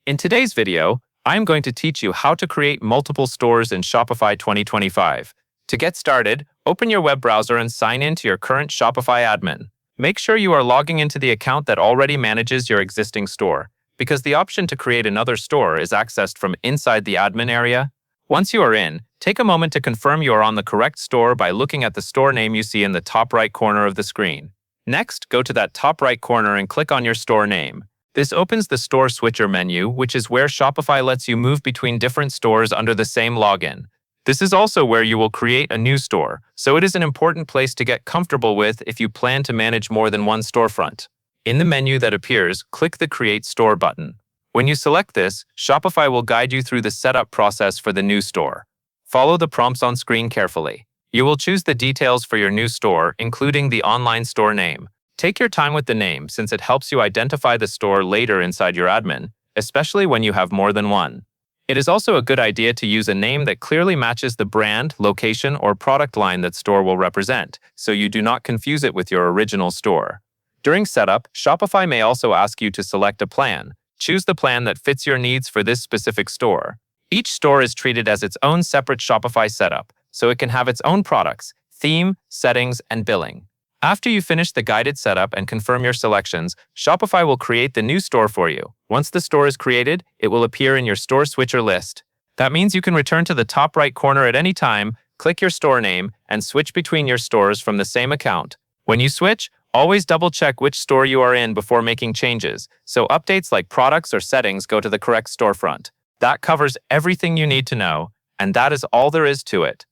In today's video, I'm going to teach you how to create multiple stores in Shopify 2025. To get started, open your web browser and sign in to your current Shopify admin. Make sure you are logging into the account that already manages your existing store, because the option to create another store is accessed from inside the admin area. Once you are in, take a moment to confirm you are on the correct store by looking at the store name you see in the top right corner of the screen. Next, go to that top right corner and click on your store name. This opens the Store Switcher menu, which is where Shopify lets you move between different stores under the same login. This is also where you will create a new store, so it is an important place to get comfortable with if you plan to manage more than one storefront. In the menu that appears, click the Create Store button. When you select this, Shopify will guide you through the setup process for the new store. Follow the prompts on screen carefully. You will choose the details for your new store, including the online store name. Take your time with the name since it helps you identify the store later inside your admin, especially when you have more than one. It is also a good idea to use a name that clearly matches the brand, location, or product line that store will represent, so you do not confuse it with your original store. During setup, Shopify may also ask you to select a plan. Choose the plan that fits your needs for this specific store. Each store is treated as its own separate Shopify setup, so it can have its own products, theme, settings, and billing. After you finish the guided setup and confirm your selections, Shopify will create the new store for you. Once the store is created, it will appear in your Store Switcher list. That means you can return to the top right corner at any time, click your store name, and switch between your stores from the same account. When you switch, always double-check which store you are in before making changes, so updates like products or settings go to the correct storefront. That covers everything you need to know, and that is all there is to it.